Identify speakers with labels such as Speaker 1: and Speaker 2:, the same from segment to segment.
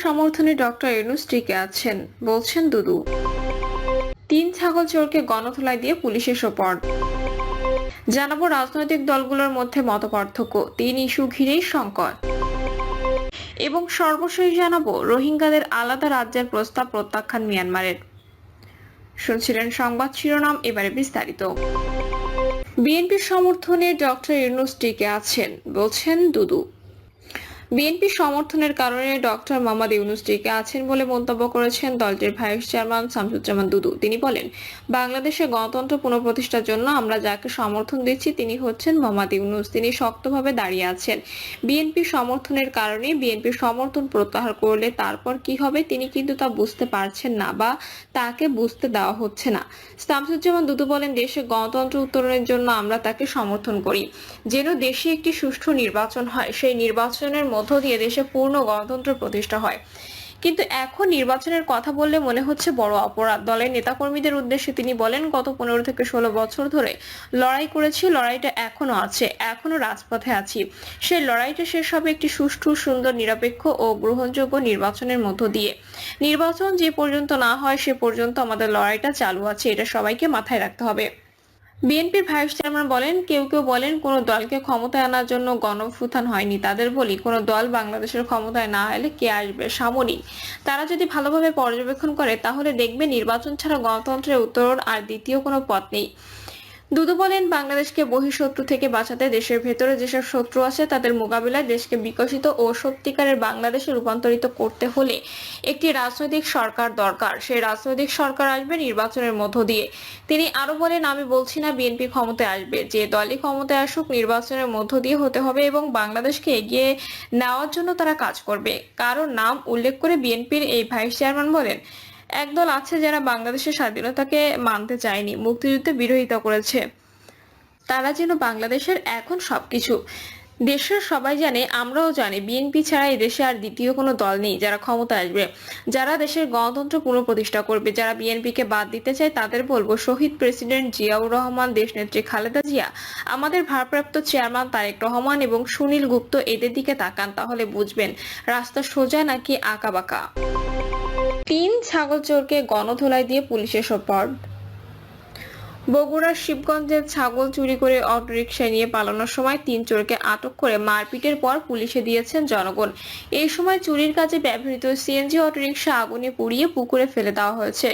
Speaker 1: সমর্থনে ডক্টর ইউনূস টিকে আছেন, বলছেন দুদু। 3 ছাগল চোরকে গণধোলাই দিয়ে পুলিশের সোপর্দ। জানাবো রাজনৈতিক দলগুলোর মধ্যে মতপার্থক্য, 3 ইস্যু ঘিরেই সংকট। এবং সর্বশেষ জানাবো রোহিঙ্গাদের আলাদা রাজ্যের প্রস্তাব প্রত্যাখ্যান মিয়ানমারের। শুনছিলেন সংবাদ শিরোনাম, এবারে বিস্তারিত। বিএনপির সমর্থনে ডক্টর ইউনূস টিকে আছেন, বলছেন দুদু। বিএনপি সমর্থনের কারণে ডক্টর মোহাম্মদ ইউনূস টিকে আছেন বলে মন্তব্য করেছেন দলটির ভাইস চেয়ারম্যান শামসুজ্জামান দুদু। তিনি বলেন, বাংলাদেশে গণতন্ত্র পুনঃপ্রতিষ্ঠার জন্য আমরা যাকে সমর্থন দিচ্ছি তিনি হচ্ছেন মোহাম্মদ ইউনূস। তিনি শক্তভাবে দাঁড়িয়ে আছেন। বিএনপি সমর্থনের কারণে বিএনপি সমর্থন প্রত্যাহার করলে তারপর কি হবে তিনি কিন্তু তা বুঝতে পারছেন না বা তাকে বুঝতে দেওয়া হচ্ছে না। শামসুজ্জামান দুদু বলেন, দেশে গণতন্ত্র উত্তরণের জন্য আমরা তাকে সমর্থন করি। যেন দেশে একটি সুষ্ঠু নির্বাচন হয়, সেই নির্বাচনের মধ্য দিয়ে দেশে পূর্ণ গণতন্ত্র প্রতিষ্ঠা হয়। কিন্তু এখন নির্বাচনের কথা বললে মনে হচ্ছে বড় অপরাধ। দলের নেতাকর্মীদের উদ্দেশ্যে তিনি বলেন, গত 15 থেকে 16 বছর ধরে লড়াই করেছি, লড়াইটা এখনো আছে, এখনো রাজপথে আছি। সেই লড়াইটা শেষ হবে একটি সুষ্ঠু, সুন্দর, নিরপেক্ষ ও গ্রহণযোগ্য নির্বাচনের মধ্য দিয়ে। নির্বাচন যে পর্যন্ত না হয় সে পর্যন্ত আমাদের লড়াইটা চালু আছে, এটা সবাইকে মাথায় রাখতে হবে। বিএনপির ভাইস চেয়ারম্যান বলেন, কেউ কেউ বলেন কোনো দলকে ক্ষমতায় আনার জন্য গণঅভ্যুত্থান হয়নি। তাদের বলি, কোনো দল বাংলাদেশের ক্ষমতায় না এলে কে আসবে? সামরিক। তারা যদি ভালোভাবে পর্যবেক্ষণ করে তাহলে দেখবে নির্বাচন ছাড়া গণতন্ত্রের উত্তরণ আর দ্বিতীয় কোনো পথ নেই। দুদু বলেন, বাংলাদেশকে বহিঃশত্রু থেকে বাঁচাতে দেশের ভেতরে যেসব শত্রু আছে তাদের মোকাবিলায় দেশকে বিকশিত ও সত্যিকারের বাংলাদেশে রূপান্তরিত করতে হলে একটি রাজনৈতিক সরকার দরকার। সেই রাজনৈতিক সরকার আসবে নির্বাচনের মধ্য দিয়ে। তিনি আরো বলেন, আমি বলছি না বিএনপি ক্ষমতায় আসবে, যে দলই ক্ষমতায় আসুক নির্বাচনের মধ্য দিয়ে হতে হবে এবং বাংলাদেশকে এগিয়ে নেওয়ার জন্য তারা কাজ করবে। কারণ নাম উল্লেখ করে বিএনপির এই ভাইস চেয়ারম্যান বলেন, একদল আছে যারা বাংলাদেশের স্বাধীনতাকে মানতে চায়নি, মুক্তিযুদ্ধে বিরোধিতা করেছে। তারা যেন বাংলাদেশের এখন সবকিছু। দেশের সবাই জানে, আমরাও জানি, বিএনপি ছাড়া এই দেশে আর দ্বিতীয় কোনো দল নেই যারা ক্ষমতা আসবে, যারা দেশের গণতন্ত্র পুনঃপ্রতিষ্ঠা করবে। যারা বিএনপিকে বাদ দিতে চায় তাদের বলবো, শহীদ প্রেসিডেন্ট জিয়াউর রহমান, দেশনেত্রী খালেদা জিয়া, আমাদের ভারপ্রাপ্ত চেয়ারম্যান তারেক রহমান এবং সুনীল গুপ্ত এদের দিকে তাকান, তাহলে বুঝবেন রাস্তা সোজা নাকি আঁকাবাঁকা। 3 ছাগল চোরকে গণধোলাই দিয়ে পুলিশের সোপর্দ। বগুড়ার শিবগঞ্জে ছাগল চুরি করে অটোরিকশায় নিয়ে পালানোর সময় 3 চোরকে আটক করে মারপিটের পর পুলিশে দিয়েছেন জনগণ। এই সময় চুরির কাজে ব্যবহৃত সিএনজি অটোরিকশা আগুনে পুড়িয়ে পুকুরে ফেলে দেওয়া হয়েছে।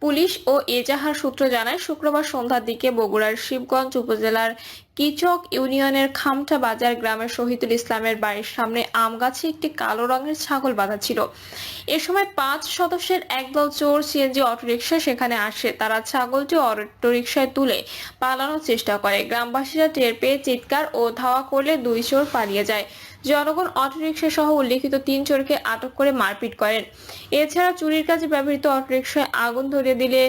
Speaker 1: পুলিশ ও এজাহার সূত্র জানায়, শুক্রবার সন্ধ্যার দিকে বগুড়ার শিবগঞ্জ উপজেলার কিচক ইউনিয়নের খামটা বাজার গ্রামের শহীদুল ইসলামের বাড়ির সামনে আম গাছে একটি কালো রঙের ছাগল বাঁধা ছিল। এ সময় 5 সদস্যের একদল চোর সিএনজি অটোরিকশা সেখানে আসে। তারা ছাগলটি অটোরিকশায় তুলে পালানোর চেষ্টা করে। গ্রামবাসীরা টের পেয়ে চিৎকার ও ধাওয়া করলে 2 চোর পালিয়ে যায়। জনগণ অটোরিকশা সহ উল্লেখিত 3 চোরকে আটক করে মারপিট করেন। এছাড়া চুরির কাজে ব্যবহৃত অটোরিকশায় আগুন ধরিয়ে দিলে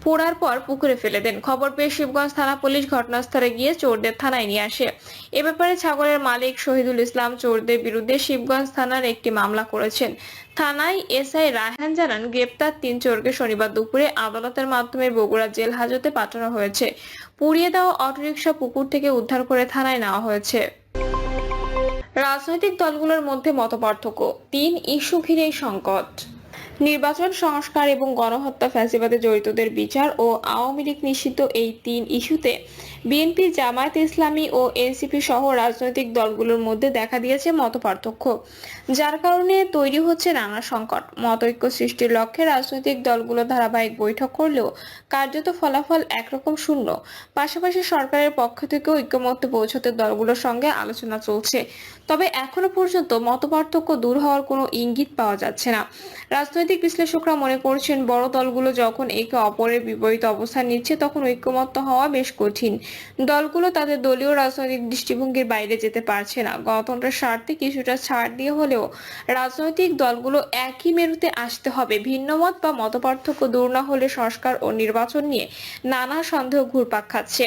Speaker 1: পোড়ার পর পুকুরে ফেলে দেন। খবর পেয়ে শিবগঞ্জ থানা পুলিশ ঘটনাস্থলে গিয়ে চোরদের থানায় নিয়ে আসে। এ ব্যাপারে ছাগলের মালিক শহীদুল ইসলাম চোরদের বিরুদ্ধে শিবগঞ্জ থানার একটি মামলা করেছেন। থানায় এসআই রায়হান জানান, গ্রেপ্তার 3 চোরকে শনিবার দুপুরে আদালতের মাধ্যমে বগুড়া জেল হাজতে পাঠানো হয়েছে। পুড়িয়ে দেওয়া অটোরিকশা পুকুর থেকে উদ্ধার করে থানায় নেওয়া হয়েছে। রাজনৈতিক দলগুলোর মধ্যে মতপার্থক্য, 3 ইস্যু ঘিরেই সংকট। নির্বাচন সংস্কার এবং গণহত্যা, ফ্যাসিবাদে জড়িতদের বিচার ও আওয়ামী লীগ নিষিদ্ধ, এই 3 ইস্যুতে বিএনপি, জামায়াত ইসলামী ও এনসিপি সহ রাজনৈতিক দলগুলোর মধ্যে দেখা দিয়েছে মতপার্থক্য, যার কারণে তৈরি হচ্ছে নানা সংকট। মতৈক্য সৃষ্টির লক্ষ্যে রাজনৈতিক দলগুলো ধারাবাহিক বৈঠক করলেও কার্যত ফলাফল একরকম শূন্য। পাশাপাশি সরকারের পক্ষ থেকে ঐক্যমত্যে পৌঁছতে দলগুলোর সঙ্গে আলোচনা চলছে, তবে এখনো পর্যন্ত মতপার্থক্য দূর হওয়ার কোনো ইঙ্গিত পাওয়া যাচ্ছে না। রাজনৈতিক বিশ্লেষকরা মনে করছেন, বড় দলগুলো যখন একে অপরের বিপরীত অবস্থান নিচ্ছে তখন ঐক্যমত্য হওয়া বেশ কঠিন। দলগুলো তাদের দলীয় রাজনৈতিক দৃষ্টিভঙ্গির বাইরে যেতে পারছে না। গণতন্ত্রের স্বার্থে কিছুটা ছাড় দিয়ে হলেও রাজনৈতিক দলগুলো একই মেরুতে আসতে হবে। ভিন্নমত বা মতপার্থক্য দূর না হলে সংস্কার ও নির্বাচন নিয়ে নানা সন্দেহ ঘুরপাক খাচ্ছে।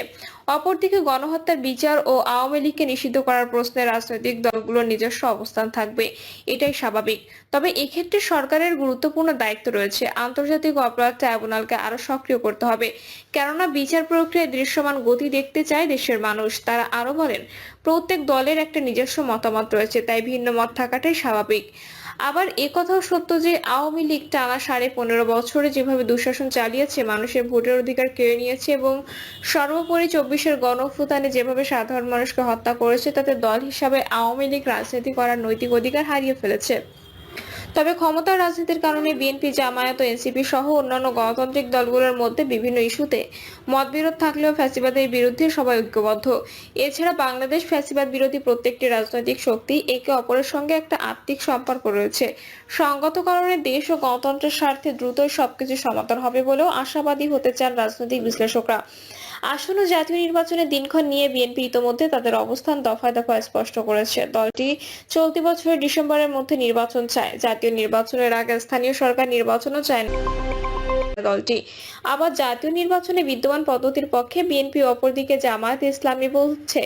Speaker 1: অপরদিকে গণহত্যার বিচার ও আওয়ামী লীগকে নিষিদ্ধ করার প্রশ্নে রাজনৈতিক দলগুলোর নিজস্ব অবস্থান থাকবে, এটাই স্বাভাবিক। তবে এক্ষেত্রে সরকারের গুরুত্বপূর্ণ দায়িত্ব রয়েছে। আন্তর্জাতিক অপরাধ ট্রাইব্যুনালকে আরো সক্রিয় করতে হবে, কেননা বিচার প্রক্রিয়ায় দৃশ্যমান গতি দেখতে চায় দেশের মানুষ। তারা আরো বলেন, প্রত্যেক দলের একটা নিজস্ব মতামত রয়েছে, তাই ভিন্ন মত থাকাটাই স্বাভাবিক। আবার একথাও সত্য যে আওয়ামী লীগ টানা 15.5 বছরে যেভাবে দুঃশাসন চালিয়েছে, মানুষের ভোটের অধিকার কেড়ে নিয়েছে এবং সর্বোপরি 24-এর গণঅভ্যুত্থানে যেভাবে সাধারণ মানুষকে হত্যা করেছে, তাতে দল হিসাবে আওয়ামী লীগ রাজনীতি করার নৈতিক অধিকার হারিয়ে ফেলেছে। তবে ক্ষমতার রাজনীতির কারণে বিএনপি, জামায়াত ও এনসিপি সহ অন্যান্য গণতান্ত্রিক দলগুলোর মধ্যে বিভিন্ন ইস্যুতে মতবিরোধ থাকলেও ফ্যাসিবাদের বিরুদ্ধে সবাই ঐক্যবদ্ধ। এছাড়া বাংলাদেশ ফ্যাসিবাদ বিরোধী প্রত্যেকটি রাজনৈতিক শক্তি একে অপরের সঙ্গে একটা আত্মিক সম্পর্ক রয়েছে। সঙ্গত কারণে দেশ ও গণতন্ত্রের স্বার্থে দ্রুতই সবকিছু সমাধান হবে বলেও আশাবাদী হতে চান রাজনৈতিক বিশ্লেষকরা। আসন্ন জাতীয় নির্বাচনের দিনক্ষণ নিয়ে বিএনপি ইতোমধ্যে তাদের অবস্থান দফায় দফায় স্পষ্ট করেছে। দলটি চলতি বছরের ডিসেম্বরের মধ্যে নির্বাচন চায়, জাতীয় নির্বাচনের আগে স্থানীয় সরকার নির্বাচনও চায় না দলটি। আবার জাতীয় নির্বাচনে বিদ্যমান পদ্ধতির পক্ষে বিএনপি, অপরদিকে জামায়াত ইসলামী বলছে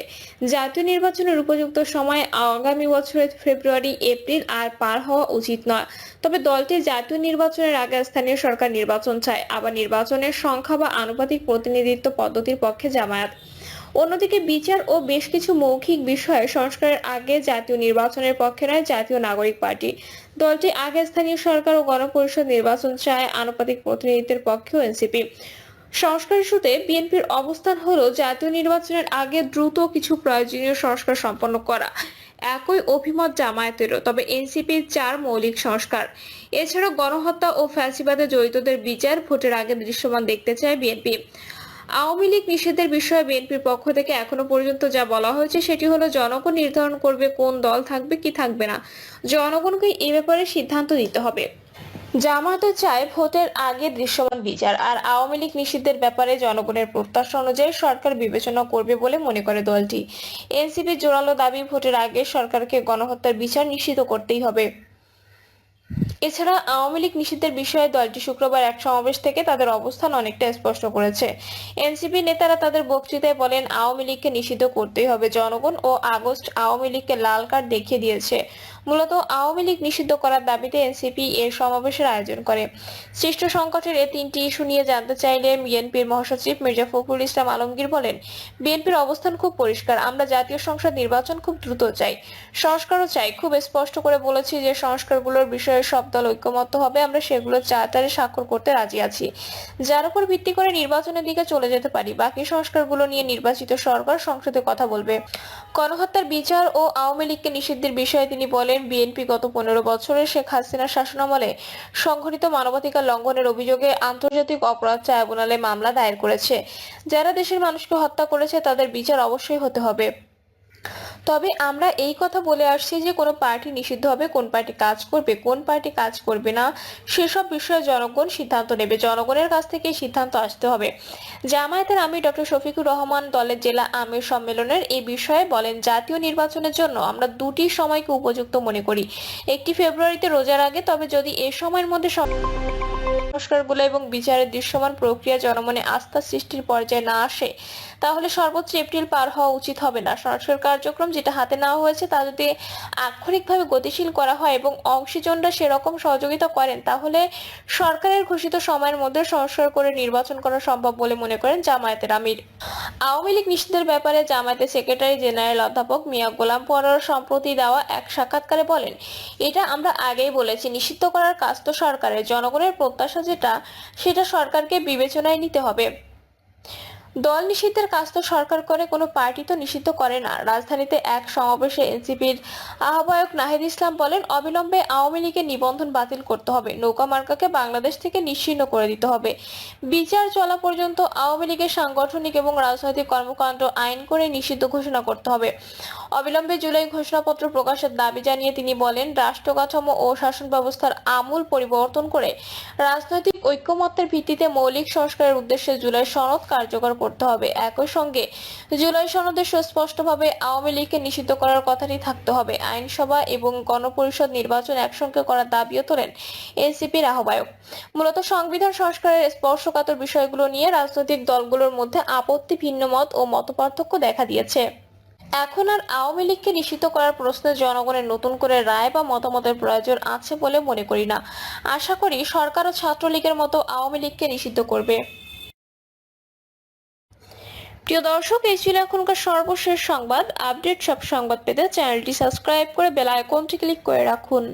Speaker 1: জাতীয় নির্বাচনের উপযুক্ত সময় আগামী বছরের ফেব্রুয়ারি এপ্রিল আর পার হওয়া উচিত নয়। তবে দলটি জাতীয় নির্বাচনের আগে স্থানীয় সরকার নির্বাচন চায়। আবার নির্বাচনের সংখ্যা বা আনুপাতিক প্রতিনিধিত্ব পদ্ধতির পক্ষে জামায়াত। অন্যদিকে বিচার ও বেশ কিছু মৌখিক বিষয়ে সংস্কারের আগে জাতীয় নির্বাচনের পক্ষে নয় জাতীয় নাগরিক পার্টি। দলটি আগে স্থানীয় সরকার ও গণপরিষদ নির্বাচন চায়, আনুপাতিক প্রতিনিধিত্বের পক্ষেও এনসিপি। সংস্কার ইস্যুতে বিএনপির অবস্থান হলো জাতীয় নির্বাচনের আগে দ্রুত কিছু প্রয়োজনীয় সংস্কার সম্পন্ন করা। একই অভিমত জামায়াতেরও। তবে এনসিপির 4 মৌলিক সংস্কার। এছাড়াও গণহত্যা ও ফ্যাসিবাদে জড়িতদের বিচার ভোটের আগে দৃশ্যমান দেখতে চায় বিএনপি। আওয়ামী লীগ নিষেধের বিষয়ে বিএনপির পক্ষ থেকে এখনো পর্যন্ত যা বলা হয়েছে সেটি হলো জনগণ নির্ধারণ করবে কোন দল থাকবে কি থাকবে না। জনগণকে এই ব্যাপারে সিদ্ধান্ত নিতে হবে। জামায়াত চায় ভোটের আগে দৃশ্যমান বিচার, আর আওয়ামী লীগ নিষিদ্ধের ব্যাপারে জনগণের প্রত্যাশা অনুযায়ী সরকার বিবেচনা করবে বলে মনে করে দলটি। এনসিপির জোরালো দাবি, ভোটের আগে সরকারকে গণহত্যার বিচার নিশ্চিত করতেই হবে। এছাড়া আওয়ামী লীগ নিষিদ্ধের বিষয়ে দলটি শুক্রবার এক সমাবেশ থেকে তাদের অবস্থান অনেকটা স্পষ্ট করেছে। এনসিপি নেতারা তাদের বক্তৃতায় বলেন, আওয়ামী লীগকে নিষিদ্ধ করতেই হবে। জনগণ ও আগস্ট আওয়ামী লীগকে লাল কার্ড দেখিয়ে দিয়েছে। মূলত আওয়ামী লীগ নিষিদ্ধ করার দাবিতে এনসিপি এর সমাবেশের আয়োজন করে। সৃষ্ট সংকটের এই 3টি ইস্যু নিয়ে জানতে চাইলে বিএনপির মহাসচিব মির্জা ফখরুল ইসলাম আলমগীর বলেন, বিএনপির অবস্থান খুব পরিষ্কার। আমরা জাতীয় সংসদ নির্বাচন খুব দ্রুত চাই, সংস্কারও চাই। খুব স্পষ্ট করে বলেছি যে সংস্কারগুলোর বিষয়ে সব দল ঐক্যমত্য হবে। আমরা সেগুলো চার্টারে স্বাক্ষর করতে রাজি আছি, যার উপর ভিত্তি করে নির্বাচনের দিকে চলে যেতে পারি। বাকি সংস্কারগুলো নিয়ে নির্বাচিত সরকার সংসদে কথা বলবে। গণহত্যার বিচার ও আওয়ামী লীগকে নিষিদ্ধের বিষয়ে তিনি বলেন, বিএনপি গত 15 বছরে শেখ হাসিনার শাসনামলে সংঘটিত মানবাধিকার লঙ্ঘনের অভিযোগে আন্তর্জাতিক অপরাধ ট্রাইব্যুনালে মামলা দায়ের করেছে। যারা দেশের মানুষকে হত্যা করেছে তাদের বিচার অবশ্যই হতে হবে। তবে আমরা এই কথা বলে আসছি যে কোনো পার্টি নিষিদ্ধ হবে, কোন পার্টি কাজ করবে, কোন পার্টি কাজ করবে না, সেসব বিষয়ে জনগণ সিদ্ধান্ত নেবে। জনগণের কাছ থেকে সিদ্ধান্ত আসতে হবে। জামায়াতের আমির ডক্টর শফিকুর রহমান দলের জেলা আমির সম্মেলনের এই বিষয়ে বলেন, জাতীয় নির্বাচনের জন্য আমরা 2টি সময়কে উপযুক্ত মনে করি। একটি ফেব্রুয়ারিতে রোজার আগে। তবে যদি এই সময়ের মধ্যে সংস্কারগুলো এবং বিচারের দৃশ্যমান প্রক্রিয়া জনমনে আস্থা সৃষ্টির পর্যায়ে না আসে, তাহলে সর্বোচ্চ এপ্রিল পার হওয়া উচিত হবে না। সংস্কার কার্যক্রম যেটা হাতে নেওয়া হয়েছে তা যদি আক্ষরিকভাবে গতিশীল করা হয় এবং অংশীজনরা সেরকম সহযোগিতা করেন, তাহলে সরকারের ঘোষিত সময়ের মধ্যে সংস্কার করে নির্বাচন করা সম্ভব বলে মনে করেন জামায়াতের আমির। আওয়ামী লীগ নিষিদ্ধের ব্যাপারে জামায়াতের সেক্রেটারি জেনারেল অধ্যাপক মিয়া গোলাম পরোয়ার সম্প্রতি দেওয়া এক সাক্ষাৎকারে বলেন, এটা আমরা আগেই বলেছি, নিষিদ্ধ করার কাজ তো সরকারের। জনগণের প্রত্যাশা যেটা, সেটা সরকারকে বিবেচনায় নিতে হবে। দল নিষিদ্ধের কাজ তো সরকার করে, কোনো পার্টি তো নিষিদ্ধ করে না। রাজধানীতে এক সমাবেশে এনসিপির আহ্বায়ক নাহিদ ইসলাম বলেন, অবিলম্বে আওয়ামী লীগের নিবন্ধন বাতিল করতে হবে। নৌকা মার্কাকে বাংলাদেশ থেকে নিশ্চিহ্ন করে দিতে হবে। বিচার চলা পর্যন্ত আওয়ামী লীগের সাংগঠনিক এবং রাজনৈতিক কর্মকাণ্ড আইন করে নিষিদ্ধ ঘোষণা করতে হবে। অবিলম্বে জুলাই ঘোষণাপত্র প্রকাশের দাবি জানিয়ে তিনি বলেন, রাষ্ট্র কাঠামো ও শাসন ব্যবস্থার আমূল পরিবর্তন করে রাজনৈতিক ঐক্যমত্যের ভিত্তিতে মৌলিক সংস্কারের উদ্দেশ্যে জুলাই সনদ কার্যকর করতে হবে। একই সঙ্গে জুলাই সনদে সুস্পষ্টভাবে আওয়ামী লীগকে নিষিদ্ধ করার কথাটি থাকতে হবে। আইনসভা এবং গণপরিষদ নির্বাচন একসঙ্গে করার দাবিও তোলেন এনসিপির আহ্বায়ক। মূলত সংবিধান সংস্কারের স্পর্শকাতর বিষয়গুলো নিয়ে রাজনৈতিক দলগুলোর মধ্যে আপত্তি, ভিন্নমত ও মতপার্থক্য দেখা দিয়েছে। এখন আর আওয়ামী লীগকে নিষিদ্ধ করার প্রশ্নে জনগণের নতুন করে রায় বা মতামতের প্রয়োজন আছে বলে মনে করি না। আশা করি সরকারও ছাত্রলীগের মতো আওয়ামী লীগকে নিষিদ্ধ করবে। প্রিয় দর্শক, এই ছিল এখনকার সর্বশেষ সংবাদ। আপডেট সব সংবাদ পেতে চ্যানেলটি সাবস্ক্রাইব করে বেল আইকনটি ক্লিক করে রাখুন।